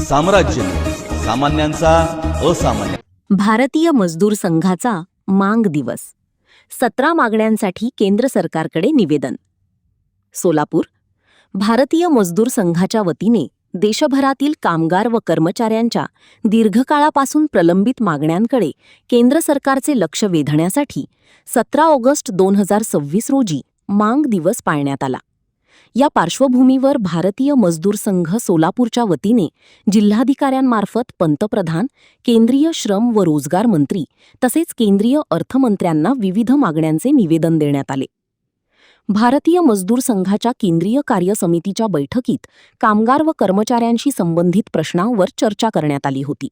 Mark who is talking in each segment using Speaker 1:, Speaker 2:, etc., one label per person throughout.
Speaker 1: साम्राज्य, सामान्यांचा असामान्य.
Speaker 2: भारतीय मजदूर संघाचा मांग दिवस. 17 मागण्यांसाठी केंद्र सरकारकडे निवेदन. सोलापूर. भारतीय मजदूर संघाच्या वतीने देशभरातील कामगार व कर्मचाऱ्यांच्या दीर्घकाळापासून प्रलंबित मागण्यांकडे केंद्र सरकारचे लक्ष वेधण्यासाठी 17 ऑगस्ट 2026 रोजी मांग दिवस पाळण्यात आला. या पार्श्वभूमीवर भारतीय मजदूर संघ सोलापूरच्या वतीने जिल्हाधिकाऱ्यांमार्फत पंतप्रधान, केंद्रीय श्रम व रोजगार मंत्री तसेच केंद्रीय अर्थमंत्र्यांना विविध मागण्यांचे निवेदन देण्यात आले. भारतीय मजदूर संघाच्या केंद्रीय कार्य समितीच्या बैठकीत कामगार व कर्मचाऱ्यांशी संबंधित प्रश्नांवर चर्चा करण्यात आली होती.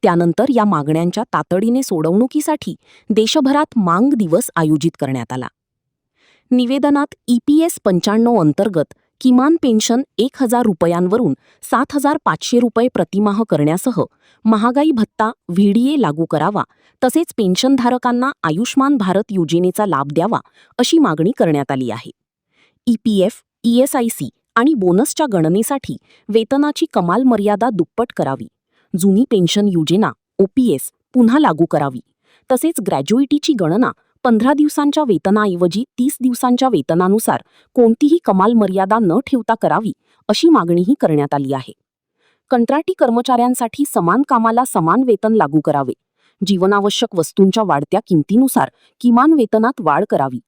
Speaker 2: त्यानंतर या मागण्यांच्या तातडीने सोडवणुकीसाठी देशभरात मांग दिवस आयोजित करण्यात आला. निवेदनात EPS 95 अंतर्गत किमान पेन्शन 1,000 रुपयांवरून 7,500 रुपये प्रतिमाह करण्यासह महागाई भत्ता VDA लागू करावा, तसेच पेन्शनधारकांना आयुष्मान भारत योजनेचा लाभ द्यावा अशी मागणी करण्यात आली आहे. EPF, ESIC आणि बोनसच्या गणनेसाठी वेतनाची कमाल मर्यादा दुप्पट करावी, जुनी पेन्शन योजना OPS पुन्हा लागू करावी, तसेच ग्रॅज्युइटीची गणना 15 दिवसांच्या वेतनाऐवजी 30 दिवसांच्या वेतनानुसार कोणतीही कमाल मर्यादा न ठेवता करावी अशी मागणीही करण्यात आली आहे. कंत्राटी कर्मचाऱ्यांसाठी समान कामाला समान वेतन लागू करावे, जीवनावश्यक वस्तूंच्या वाढत्या किमतीनुसार किमान वेतनात वाढ करावी,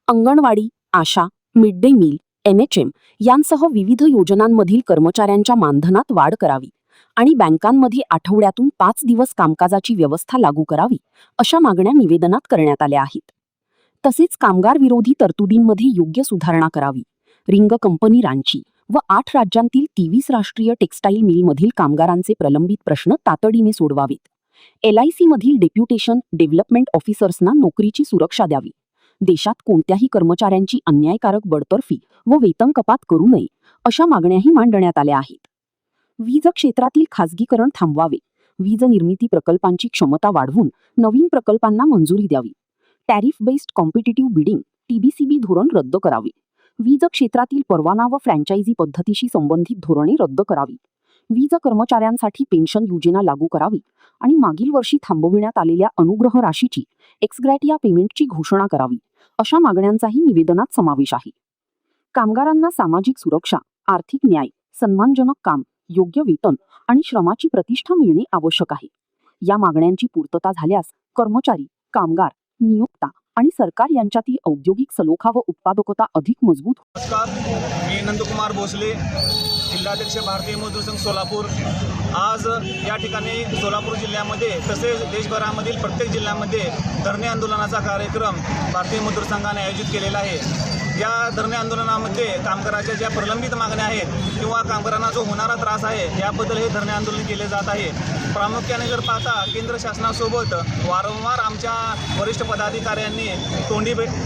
Speaker 2: अंगणवाडी, आशा, मिड डे मील, NHM यांसह विविध योजनांमधील कर्मचाऱ्यांच्या मानधनात वाढ करावी आणि बँकांमध्ये आठवड्यातून 5 दिवस कामकाजाची व्यवस्था लागू करावी अशा मागण्या निवेदनात करण्यात आल्या आहेत. तसेच कामगार विरोधी तरतुदींमध्ये योग्य सुधारणा करावी, रिंग कंपनी रांची व 8 राज्यांतील 23 राष्ट्रीय टेक्स्टाईल मिलमधील कामगारांचे प्रलंबित प्रश्न तातडीने सोडवावेत, LIC मधील डेप्युटेशन डेव्हलपमेंट ऑफिसर्सना नोकरीची सुरक्षा द्यावी, देशात कोणत्याही कर्मचाऱ्यांची अन्यायकारक बडतर्फी व वेतन कपात करू नये अशा मागण्याही मांडण्यात आल्या आहेत. वीज क्षेत्रातील खासगीकरण थांबवावे, वीज निर्मिती प्रकल्पांची क्षमता वाढवून नवीन प्रकल्पांना मंजुरी द्यावी, tariff based competitive bidding TBCB धोरण रद्द करावे, वीज क्षेत्रातील परवाना व फ्रँचायझी पद्धतीशी संबंधित धोरणे रद्द करावी, वीज कर्मचाऱ्यांसाठी पेन्शन योजना लागू करावी आणि मागील वर्षी थांबविण्यात आलेल्या अनुग्रह राशीची एक्सग्रॅटिया पेमेंटची घोषणा करावी अशा मागण्यांचाही निवेदनात समावेश आहे. कामगारांना सामाजिक सुरक्षा, आर्थिक न्याय, सन्मानजनक काम, योग्य वेतन आणि श्रमाची प्रतिष्ठा मिळणे आवश्यक आहे. या मागण्यांची पूर्तता झाल्यास कर्मचारी, कामगार, नियोक्ता आणि सरकार यांच्यातील औद्योगिक सलोखा व उत्पादकता अधिक मजबूत.
Speaker 3: नमस्कार, मी नंदकुमार भोसले, जिल्हाध्यक्ष भारतीय मजदूर संघ सोलापूर. आज या ठिकाणी सोलापूर जिल्ह्यामध्ये तसेच देशभरामधील प्रत्येक जिल्ह्यामध्ये धरणे आंदोलनाचा कार्यक्रम भारतीय मजदूर संघाने आयोजित केलेला आहे. या धरणे आंदोलनामध्ये कामगाराच्या ज्या प्रलंबित मागण्या आहेत किंवा कामगारांना जो होणारा त्रास आहे याबद्दल हे धरणे आंदोलन केले जात आहे. प्रामुख्याने जर पाहता केंद्र शासनासोबत वारंवार आमच्या वरिष्ठ पदाधिकाऱ्यांनी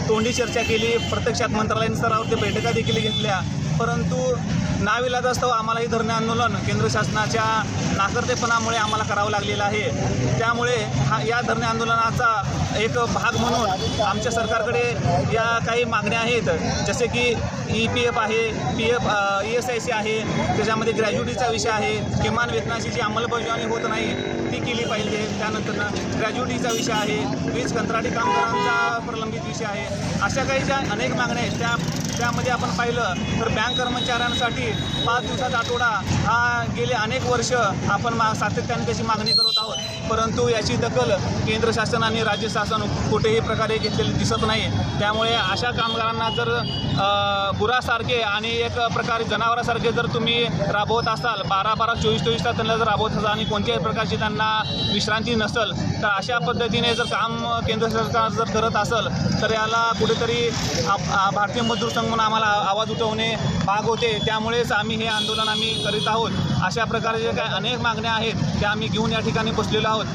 Speaker 3: तोंडी चर्चा केली, प्रत्यक्षात मंत्रालयीन स्तरावरती बैठका देखील घेतल्या, परंतु नाविलाजास्तव आम्हाला हे धरणे आंदोलन केंद्र शासनाच्या नाकर्तेपणामुळे आम्हाला करावं लागलेलं आहे. त्यामुळे या धरणे आंदोलनाचा एक भाग म्हणून आमच्या सरकारकडे या काही मागण्या आहेत, जसे की EPF आहे, PF ESIC आहे, त्याच्यामध्ये ग्रॅज्युइटीचा विषय आहे, किमान वेतनाची जी अंमलबजावणी होत नाही ती केली पाहिजे, त्यानंतर ग्रॅज्युइटीचा विषय आहे, वीज कंत्राटी कामगारांचा प्रलंबित विषय आहे. अशा काही ज्या अनेक मागण्या आहेत त्यामध्ये आपण पाहिलं तर बँक कर्मचाऱ्यांसाठी 5 दिवसाचा आठवडा हा गेले अनेक वर्ष आपण सातत्याने त्याची मागणी करत आहोत, परंतु याची दखल केंद्र शासन आणि राज्य शासन कुठेही प्रकारे घेतलेली दिसत नाही. त्यामुळे अशा कामगारांना जर गुरासारखे आणि एक प्रकारे जनावरासारखे जर तुम्ही राबवत असाल, 12-12, 24-24 तास त्यांना जर राबवत असाल आणि कोणत्याही प्रकारची त्यांना विश्रांती नसेल, तर अशा पद्धतीने जर काम केंद्र सरकार जर करत असेल तर याला कुठेतरी भारतीय मजदूर संघ म्हणून आम्हाला आवाज उठवणे भाग होते. त्यामुळेच आम्ही हे आंदोलन करीत आहोत. अशा प्रकारे जे काही अनेक मागण्या आहेत त्या आम्ही घेऊन या ठिकाणी बसलेलो आहोत.